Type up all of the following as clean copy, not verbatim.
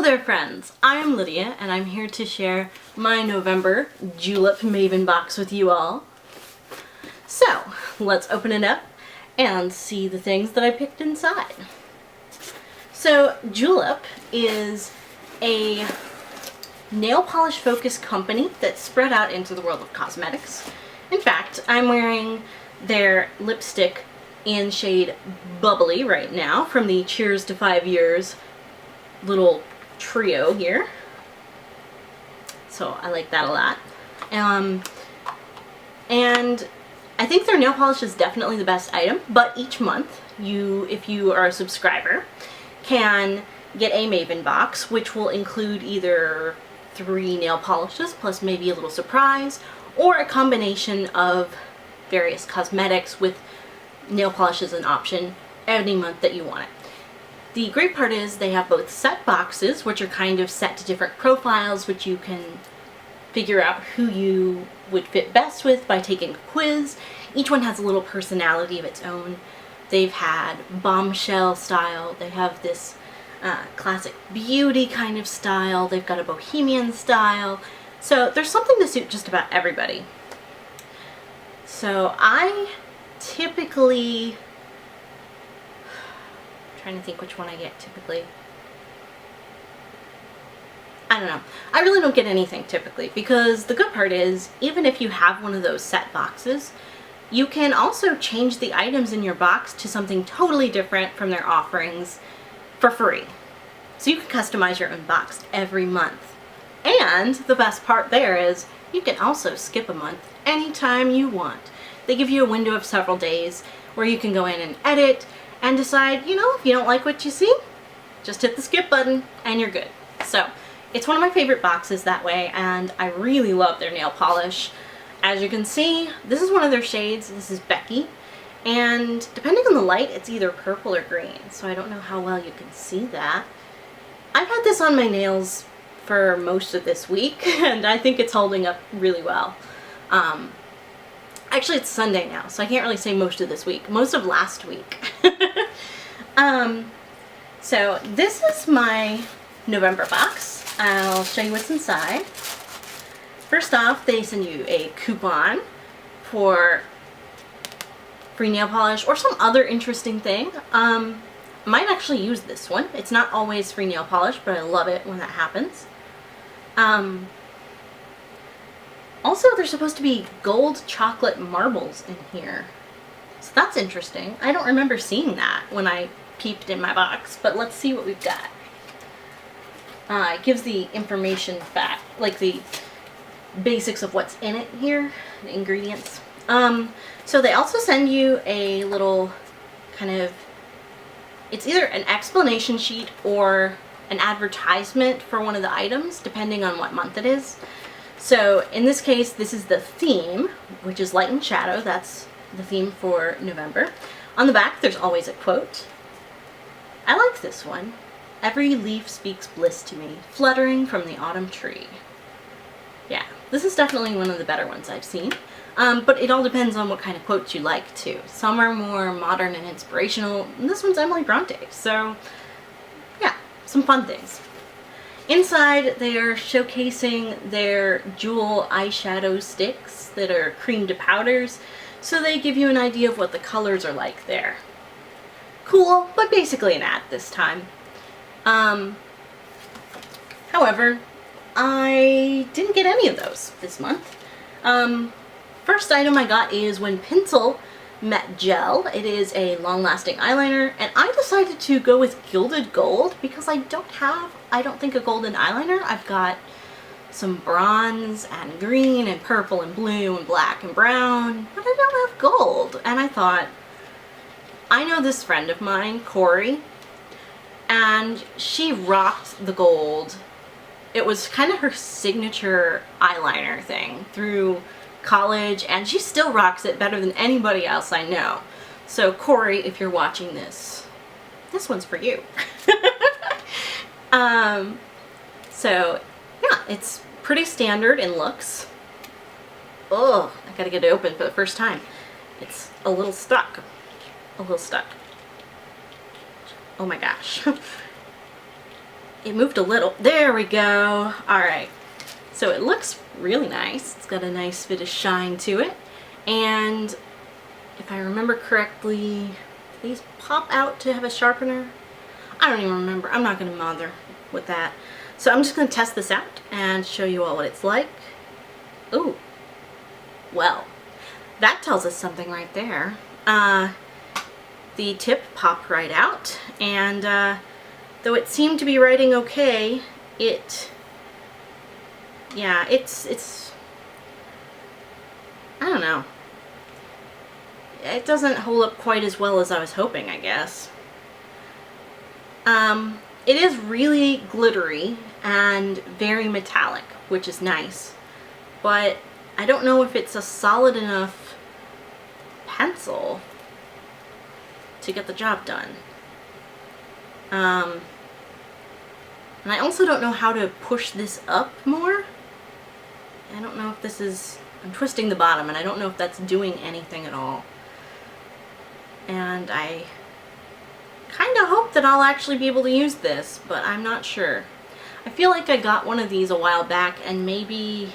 there friends, I'm Lydia and I'm here to share my November Julep Maven box with you all. So let's open it up and see the things that I picked inside. So Julep is a nail polish focused company that's spread out into the world of cosmetics. In fact, I'm wearing their lipstick in shade Bubbly right now from the Cheers to 5 Years little trio here. So I like that a lot. And I think their nail polish is definitely the best item, but each month you, if you are a subscriber, can get a Maven box, which will include either 3 nail polishes plus maybe a little surprise, or a combination of various cosmetics with nail polish as an option any month that you want it. The great part is they have both set boxes, which are kind of set to different profiles, which you can figure out who you would fit best with by taking a quiz. Each one has a little personality of its own. They've had bombshell style, they have this classic beauty kind of style, they've got a bohemian style, so there's something to suit just about everybody. So I typically, I'm trying to think which one I get typically. I don't know. I really don't get anything typically, because the good part is, even if you have one of those set boxes, you can also change the items in your box to something totally different from their offerings for free. So you can customize your own box every month. And the best part there is you can also skip a month anytime you want. They give you a window of several days where you can go in and edit and decide, you know, if you don't like what you see, just hit the skip button and you're good. So it's one of my favorite boxes that way, and I really love their nail polish. As you can see, this is one of their shades. This is Becky, and depending on the light, it's either purple or green, so I don't know how well you can see that. I've had this on my nails for most of this week, and I think it's holding up really well. Actually, it's Sunday now, so I can't really say most of this week. Most of last week. So this is my November box. I'll show you what's inside. First off, they send you a coupon for free nail polish or some other interesting thing. Might actually use this one. It's not always free nail polish, but I love it when that happens. Also, there's supposed to be gold chocolate marbles in here. So that's interesting. I don't remember seeing that when I peeped in my box, but let's see what we've got. It gives the information back, like the basics of what's in it here, the ingredients. So they also send you a little kind of, it's either an explanation sheet or an advertisement for one of the items, depending on what month it is. So in this case, this is the theme, which is light and shadow. That's the theme for November. On the back, there's always a quote. I like this one. Every leaf speaks bliss to me, fluttering from the autumn tree. Yeah, this is definitely one of the better ones I've seen. But it all depends on what kind of quotes you like too. Some are more modern and inspirational. And this one's Emily Bronte. So yeah, some fun things. Inside, they are showcasing their jewel eyeshadow sticks that are cream to powders, so they give you an idea of what the colors are like there. Cool, but basically an ad this time. However, I didn't get any of those this month. First item I got is When Pencil Met Gel. It is a long-lasting eyeliner, and I decided to go with Gilded Gold because I don't think a golden eyeliner. I've got some bronze and green and purple and blue and black and brown, but I don't have gold. And I thought, I know this friend of mine, Corey, and she rocked the gold. It was kind of her signature eyeliner thing through college, and she still rocks it better than anybody else I know. So Corey, if you're watching this one's for you. So yeah, it's pretty standard in looks. Oh, I gotta get it open for the first time. It's a little stuck. Oh my gosh. It moved a little. There we go. All right. So it looks really nice. It's got a nice bit of shine to it. And if I remember correctly, these pop out to have a sharpener. I don't even remember. I'm not going to bother with that. So I'm just going to test this out and show you all what it's like. Ooh. Well, that tells us something right there. The tip popped right out, and though it seemed to be writing okay, it's I don't know. It doesn't hold up quite as well as I was hoping, I guess. It is really glittery and very metallic, which is nice, but I don't know if it's a solid enough pencil to get the job done. And I also don't know how to push this up more. I don't know if this is, I'm twisting the bottom and I don't know if that's doing anything at all. And I kind of hope that I'll actually be able to use this, but I'm not sure. I feel like I got one of these a while back and maybe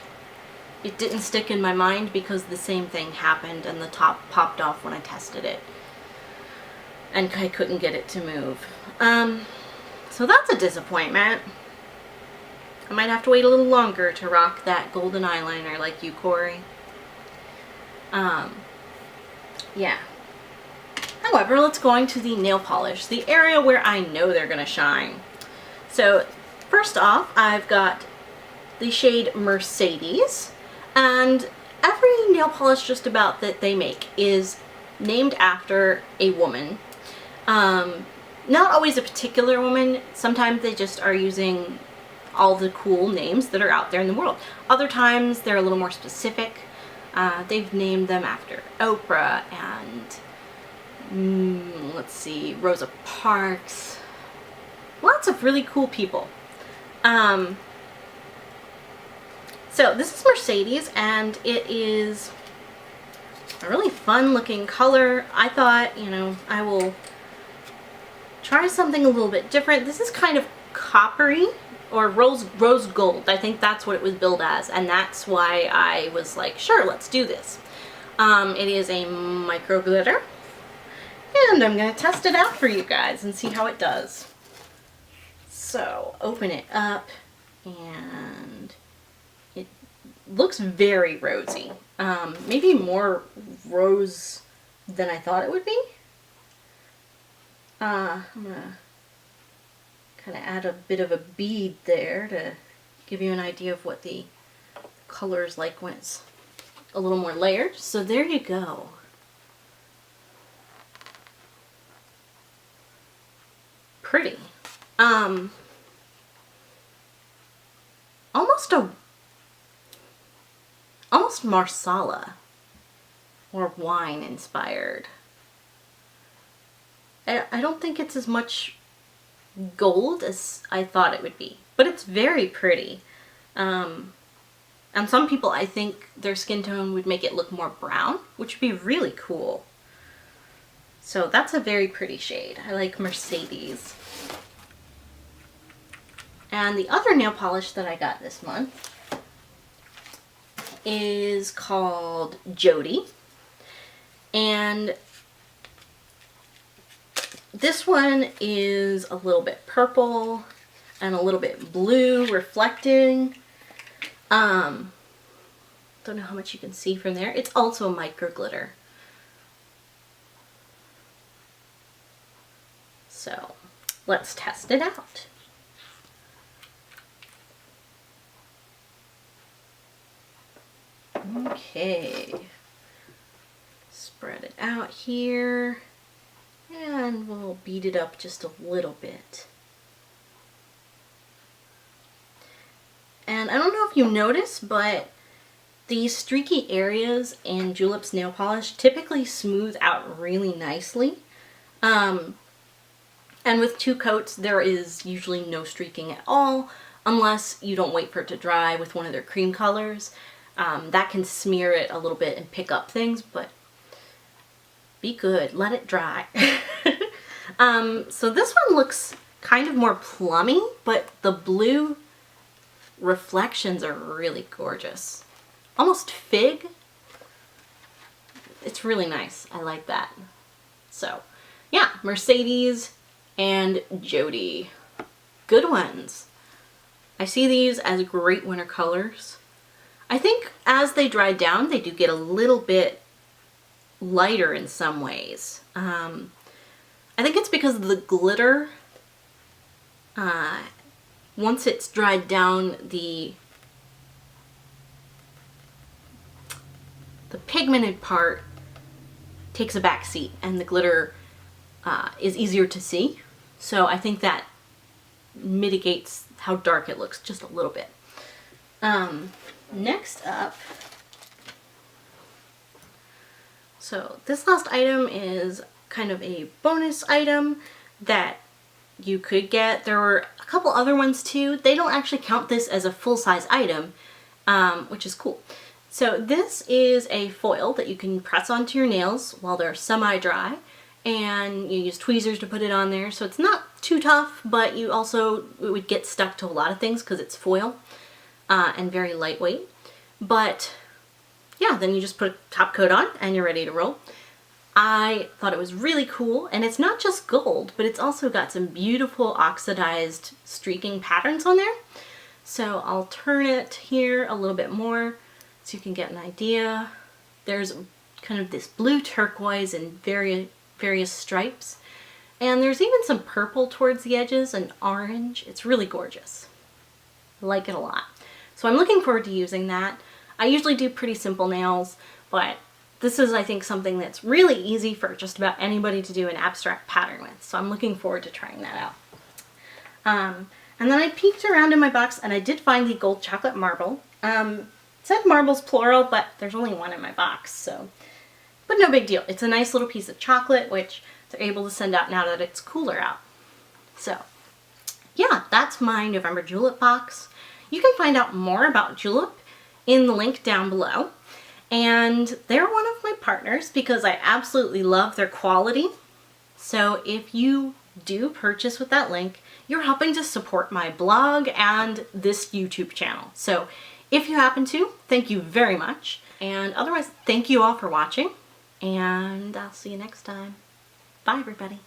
it didn't stick in my mind because the same thing happened and the top popped off when I tested it. And I couldn't get it to move. So that's a disappointment. I might have to wait a little longer to rock that golden eyeliner like you, Corey. Yeah. However, let's go into the nail polish, the area where I know they're gonna shine. So first off, I've got the shade Mercedes, and every nail polish just about that they make is named after a woman. Not always a particular woman. Sometimes they just are using all the cool names that are out there in the world. Other times they're a little more specific. They've named them after Oprah and let's see, Rosa Parks. Lots of really cool people. So this is Mercedes, and it is a really fun looking color. I thought, you know, I will try something a little bit different. This is kind of coppery or rose gold. I think that's what it was billed as, and that's why I was like, sure, let's do this. It is a micro glitter, and I'm gonna test it out for you guys and see how it does. So open it up, and it looks very rosy. Maybe more rose than I thought it would be. I'm gonna kind of add a bit of a bead there to give you an idea of what the color is like when it's a little more layered. So there you go. Pretty. Almost marsala or wine inspired. I don't think it's as much gold as I thought it would be, but it's very pretty. And some people, I think their skin tone would make it look more brown, which would be really cool. So that's a very pretty shade. I like Mercedes. And the other nail polish that I got this month is called Jody. And this one is a little bit purple and a little bit blue reflecting. Don't know how much you can see from there. It's also a micro glitter. So let's test it out. Okay. Spread it out here. And we'll beat it up just a little bit. And I don't know if you noticed, but these streaky areas in Julep's nail polish typically smooth out really nicely. And with 2 coats, there is usually no streaking at all, unless you don't wait for it to dry with one of their cream colors. That can smear it a little bit and pick up things, but be good, let it dry. So this one looks kind of more plummy, but the blue reflections are really gorgeous. Almost fig. It's really nice. I like that. So yeah, Mercedes and Jody. Good ones. I see these as great winter colors. I think as they dry down, they do get a little bit lighter in some ways. I think it's because of the glitter. Once it's dried down, the pigmented part takes a back seat and the glitter is easier to see. So I think that mitigates how dark it looks just a little bit. Next up, so this last item is kind of a bonus item that you could get. There were a couple other ones too. They don't actually count this as a full-size item, which is cool. So this is a foil that you can press onto your nails while they're semi-dry, and you use tweezers to put it on there. So it's not too tough, but you also, it would get stuck to a lot of things because it's foil and very lightweight. But yeah, then you just put a top coat on and you're ready to roll. I thought it was really cool, and it's not just gold, but it's also got some beautiful oxidized streaking patterns on there. So I'll turn it here a little bit more so you can get an idea. There's kind of this blue turquoise and various stripes. And there's even some purple towards the edges and orange. It's really gorgeous. I like it a lot. So I'm looking forward to using that. I usually do pretty simple nails, but this is, I think, something that's really easy for just about anybody to do an abstract pattern with. So I'm looking forward to trying that out. And then I peeked around in my box and I did find the gold chocolate marble. It said marbles plural, but there's only one in my box, so. But no big deal. It's a nice little piece of chocolate, which they're able to send out now that it's cooler out. So yeah, that's my November Julep box. You can find out more about Julep in the link down below. And they're one of my partners because I absolutely love their quality. So if you do purchase with that link, you're helping to support my blog and this YouTube channel. So if you happen to, thank you very much. And otherwise, thank you all for watching. And I'll see you next time. Bye, everybody.